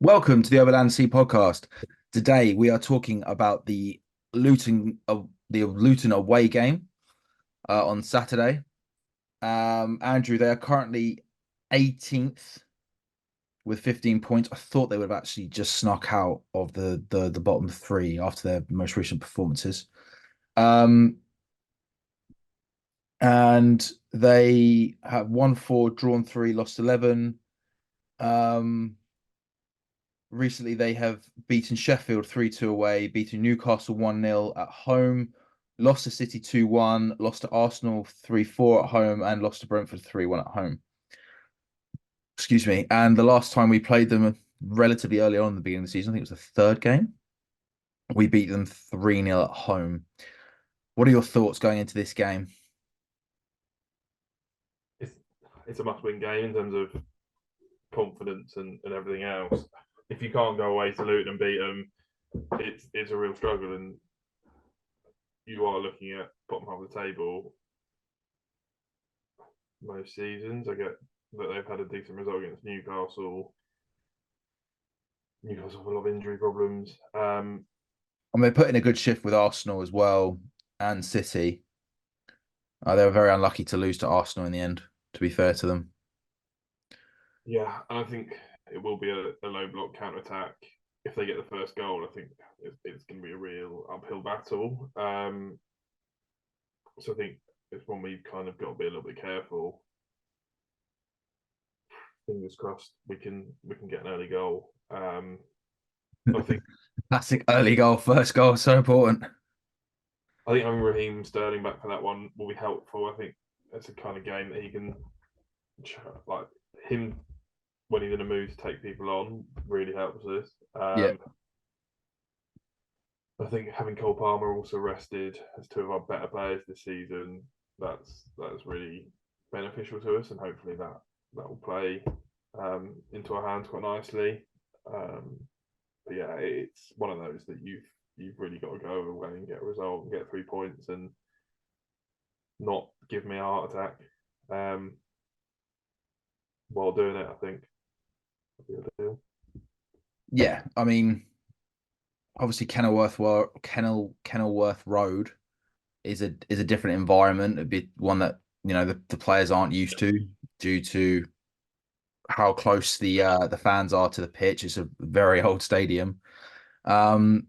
Welcome to the Overland Sea podcast. Today we are talking about the Luton away game on Saturday. Andrew, they are currently 18th with 15 points. I thought they would have actually just snuck out of the bottom three after their most recent performances. Um, and they have won four, drawn three, lost 11. Um, Recently, they have beaten Sheffield 3-2 away, beaten Newcastle 1-0 at home, lost to City 2-1, lost to Arsenal 3-4 at home, and lost to Brentford 3-1 at home. Excuse me. And the last time we played them relatively early on in the beginning of the season, I think it was the third game, we beat them 3-0 at home. What are your thoughts going into this game? it's it's a must-win game in terms of confidence and everything else. If you can't go away to Luton and beat them, it's a real struggle, and you are looking at bottom half of the table most seasons. I get that they've had a decent result against Newcastle. Newcastle have a lot of injury problems. And they put in a good shift with Arsenal as well and City. They were very unlucky to lose to Arsenal in the end, to be fair to them. Yeah, and I think it will be a low block counter attack. If they get the first goal, I think it's going to be a real uphill battle. So I think it's one we've kind of got to be a little bit careful. Fingers crossed we can get an early goal. I think Classic early goal, first goal, so important. having Raheem Sterling back for that one will be helpful. I think it's a kind of game that he can like him when he's in a mood to take people on really helps us. Yeah. I think having Cole Palmer also rested as two of our better players this season, that's really beneficial to us, and hopefully that will play into our hands quite nicely. Um, but yeah, it's one of those that you've really got to go away and get a result and get 3 points and not give me a heart attack um, while doing it. I think that'd be ideal. Yeah, I mean, obviously Kenilworth Road is a different environment. It'd be one that the players aren't used to due to how close the fans are to the pitch. It's a very old stadium. Um,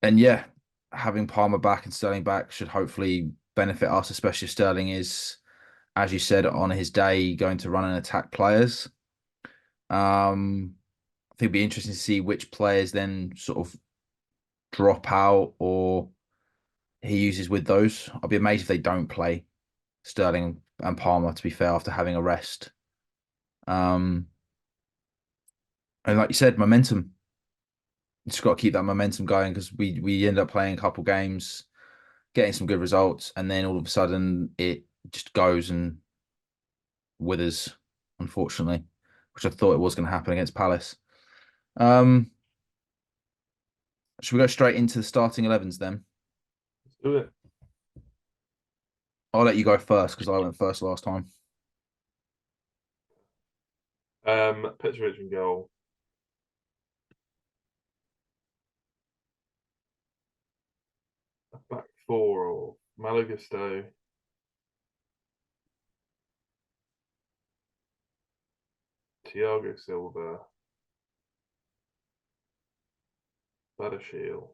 and yeah, having Palmer back and Sterling back should hopefully benefit us, especially if Sterling is, as you said, on his day going to run and attack players. I think it'd be interesting to see which players then sort of drop out or he uses with those. I'll be amazed if they don't play Sterling and Palmer, to be fair, after having a rest. Um, and like you said, momentum. Just got to keep that momentum going because we end up playing a couple games, getting some good results, and then all of a sudden it just goes and withers, unfortunately, which I thought it was going to happen against Palace. Um, should we go straight into the starting 11s then? Let's do it. I'll let you go first because I went first last time. Petrovic and goal. A back four or Malagusto, Thiago Silva, Buttershield.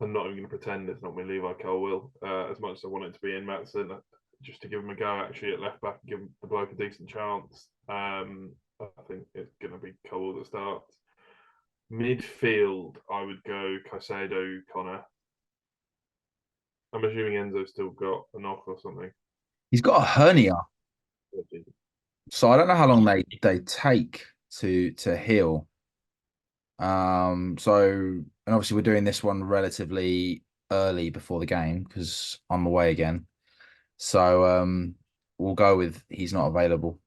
I'm not even going to pretend it's not my Levi Colwill. As much as I want it to be in Matson, just to give him a go actually at left back and give the bloke a decent chance. I think it's going to be Colwill that starts. Midfield, I would go Caicedo, Connor. I'm assuming Enzo's still got a knock or something. He's got a hernia, so I don't know how long they take to heal. So and obviously we're doing this one relatively early before the game because I'm away again. So we'll go with he's not available.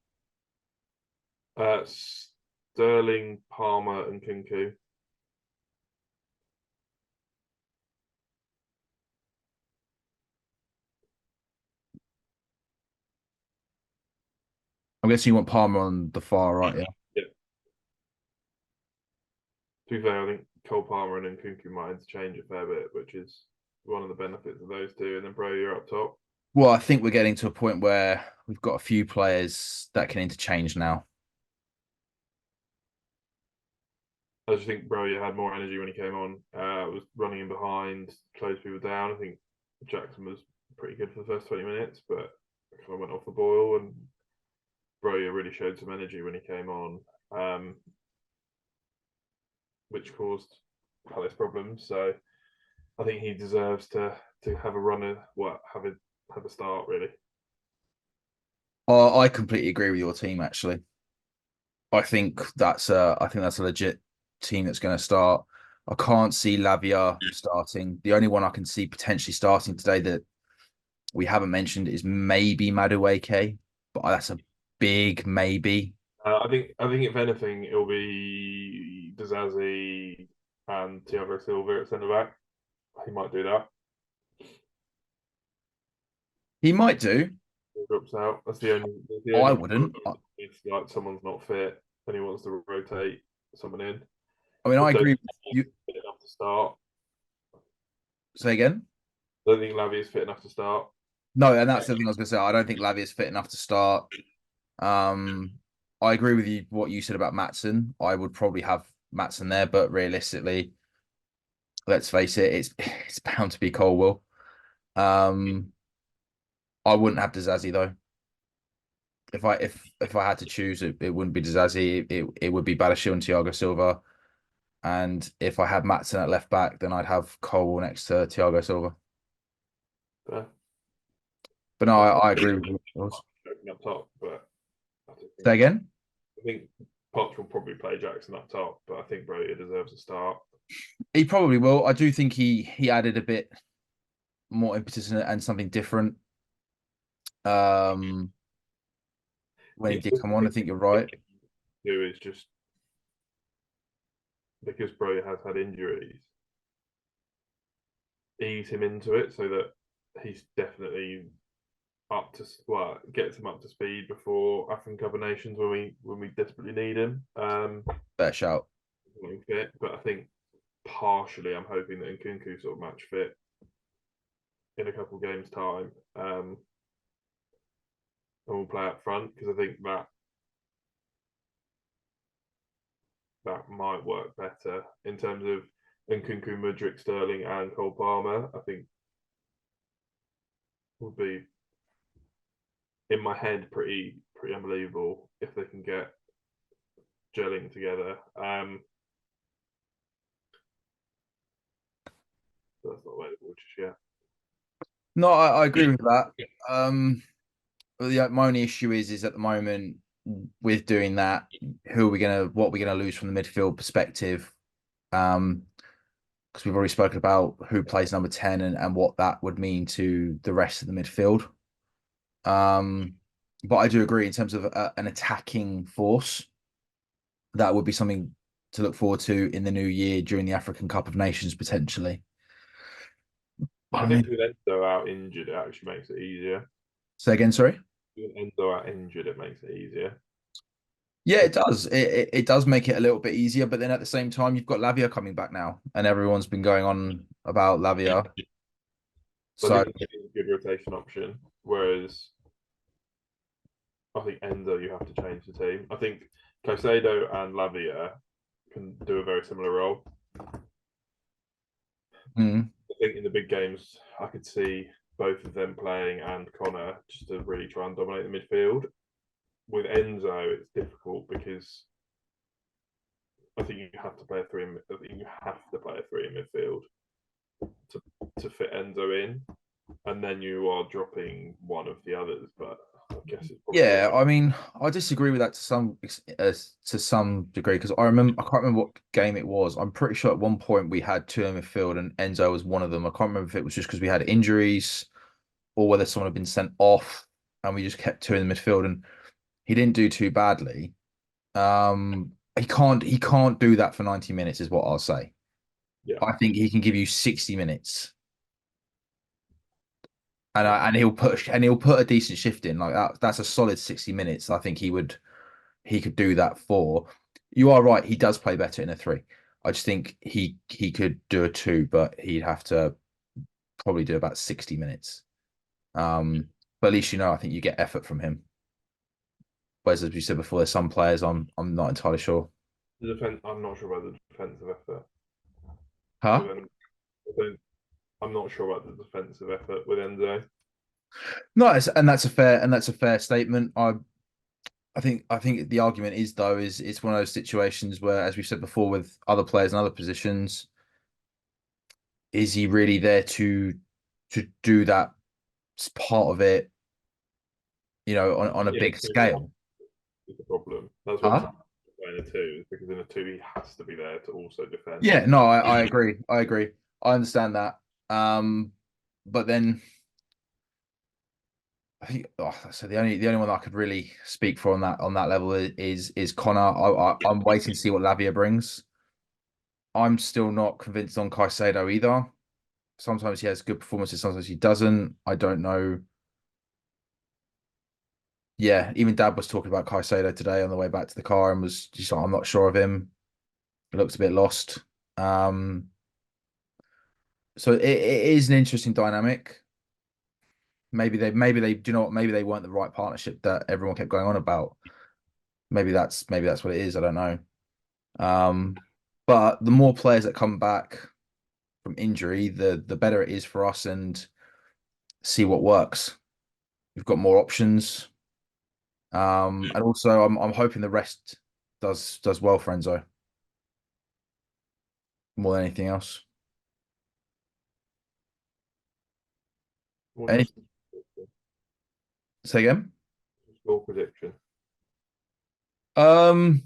Sterling, Palmer, and Kunku. I'm guessing you want Palmer on the far right, yeah. Yeah. To be fair, I think Cole Palmer and Nkunku might interchange a fair bit, which is one of the benefits of those two. And then Bro, you're up top. Well, I think we're getting to a point where we've got a few players that can interchange now. I just think Bro had more energy when he came on. Was running in behind, closed people down. I think Jackson was pretty good for the first 20 minutes, but kind of went off the boil. And Bro really showed some energy when he came on, which caused Palace problems. So I think he deserves to have a runner, have a start really. I completely agree with your team, actually. I think that's a legit team that's going to start. I can't see Lavia starting. The only one I can see potentially starting today that we haven't mentioned is maybe Madueke, but that's a big maybe. I think if anything, it'll be Dizazi and Thiago Silva at centre back. He might do that. He might do. He drops out. That's the only I problem. wouldn't. If like someone's not fit and he wants to rotate someone in. I mean, I I don't agree think with you. he's fit enough to start. Say again. I don't think Lavia is fit enough to start. No, and that's the thing I was going to say. I don't think Lavia is fit enough to start. Um, I agree with you what you said about Matson. I would probably have Matson there, but realistically, let's face it, it's bound to be Colwell. Um, I wouldn't have Dizazi though. If I had to choose, it wouldn't be Dizazi. It would be Balashi and Thiago Silva. And if I had Matson at left back, then I'd have Colwell next to Thiago Silva. Yeah. But no, I I agree with you. up top, but I Say again. think Potts will probably play Jackson up top, but I think Broja deserves a start. He probably will. I do think he added a bit more impetus and something different. Um, when he The did other come on, I thing think you're right. to do is just because Broja has had injuries, ease him into it so that he's definitely up to gets him up to speed before African Cup of Nations when we desperately need him. Better shout. Fit, but I think partially I'm hoping that Nkunku sort of match fit in a couple of games time, and we'll play up front because I think that might work better in terms of Nkunku, Mudryk, Sterling, and Cole Palmer. I think would be in my head pretty unbelievable if they can get gelling together. That's not available just yet. No, I agree with that. My only issue is at the moment with doing that, what are we gonna lose from the midfield perspective? Because we've already spoken about who plays number 10 and what that would mean to the rest of the midfield. But I do agree in terms of an attacking force, that would be something to look forward to in the new year during the African Cup of Nations potentially. I I think mean, with Enzo out injured, it actually makes it easier. say again, sorry. With Enzo out injured, it makes it easier. Yeah, it does. It does make it a little bit easier, but then at the same time, you've got Lavia coming back now, and everyone's been going on about Lavia. So I So think it's a good rotation option. Whereas I think Enzo, you have to change the team. I think Caicedo and Lavia can do a very similar role. mm, I think in the big games, I could see both of them playing and Connor just to really try and dominate the midfield. With Enzo, it's difficult because I think you have to play a three. I think you have to play a three in midfield to fit Enzo in, and then you are dropping one of the others. But I guess it's probably yeah, worth. I mean, I disagree with that to some degree because I can't remember what game it was. I'm pretty sure at one point we had two in midfield and Enzo was one of them. I can't remember if it was just because we had injuries or whether someone had been sent off and we just kept two in the midfield and he didn't do too badly. He can't do that for 90 minutes is what I'll say. Yeah, I think he can give you 60 minutes and he'll push and he'll put a decent shift in like that. That's a solid 60 minutes. I think he could do that for. You are right. He does play better in a three. I just think he could do a two, but he'd have to probably do about 60 minutes. But at least I think you get effort from him. Whereas as we said before, there's some players I'm not entirely sure. The defense, I'm not sure about the defensive effort Huh? with Enzo. I don't, I'm not sure about the defensive effort with Enzo. No, and that's a fair statement. I think the argument is though is it's one of those situations where, as we said before, with other players in other positions, is he really there to do that part of it, on a Yeah, big so he scale? is the problem. That's why I'm Huh? saying in a two, because in a two he has to be there to also defend. Yeah, no, I agree. I agree. I understand that. But then I think so the only one I could really speak for on that level is Connor. I'm waiting to see what Lavia brings. I'm still not convinced on Caicedo either. Sometimes he has good performances, sometimes he doesn't. I don't know. Yeah, even Dad was talking about Caicedo today on the way back to the car and was just like, I'm not sure of him. He looks a bit lost. Um, so it is an interesting dynamic. Maybe they do you know what, maybe they weren't the right partnership that everyone kept going on about. Maybe that's what it is. I don't know. Um, but the more players that come back from injury, the better it is for us and see what works. We've got more options. And also I'm hoping the rest does well for Enzo more than anything else. What's your Any Say again? score prediction? Um,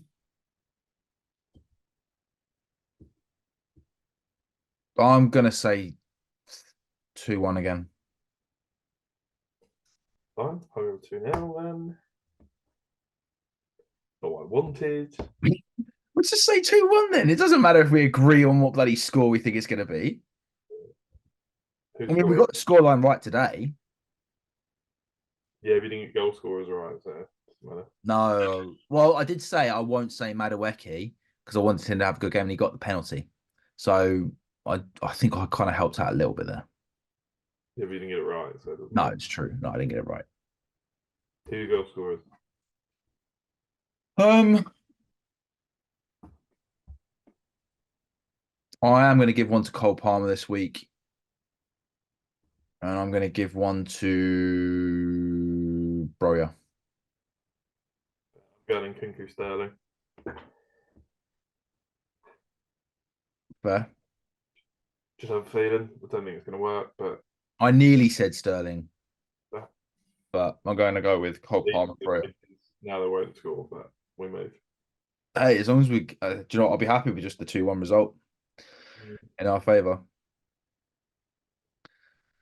I'm gonna say 2-1 again. Fine, over 2-0 then. Not what I wanted. Let's just say 2-1 then. It doesn't matter if we agree on what bloody score we think it's gonna be. Who I mean, we scored? got the scoreline right today. Yeah, if you didn't get goal scorers right, so it doesn't matter. No. Well, I did say I won't say Madueke because I wanted him to have a good game and he got the penalty. So I think I kind of helped out a little bit there. Yeah, if you didn't get it right, so it doesn't No, matter. it's true. No, I didn't get it right. Who goal scorers? Um, I am going to give one to Cole Palmer this week, and I'm going to give one to Broya. Going Kunku Sterling. Fair. Just have a feeling. I don't think it's going to work, but I nearly said Sterling, uh, but I'm going to go with Cole Palmer, Broya. now they won't score, but we move. Hey, as long as do you know what? I'll be happy with just the 2-1 result in our favour.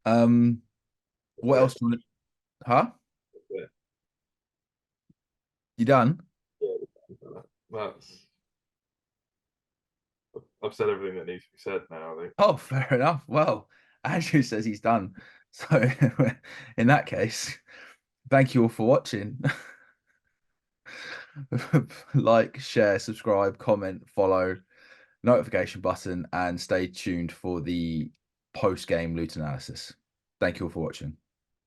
Um, That's what it. else do you want Huh? That's it. You done? Yeah, that's. I've said everything that needs to be said now. I think. Oh, fair enough. Well, Andrew says he's done. So, in that case, thank you all for watching. Like, share, subscribe, comment, follow, notification button, and stay tuned for the post-game Luton analysis. Thank you all for watching.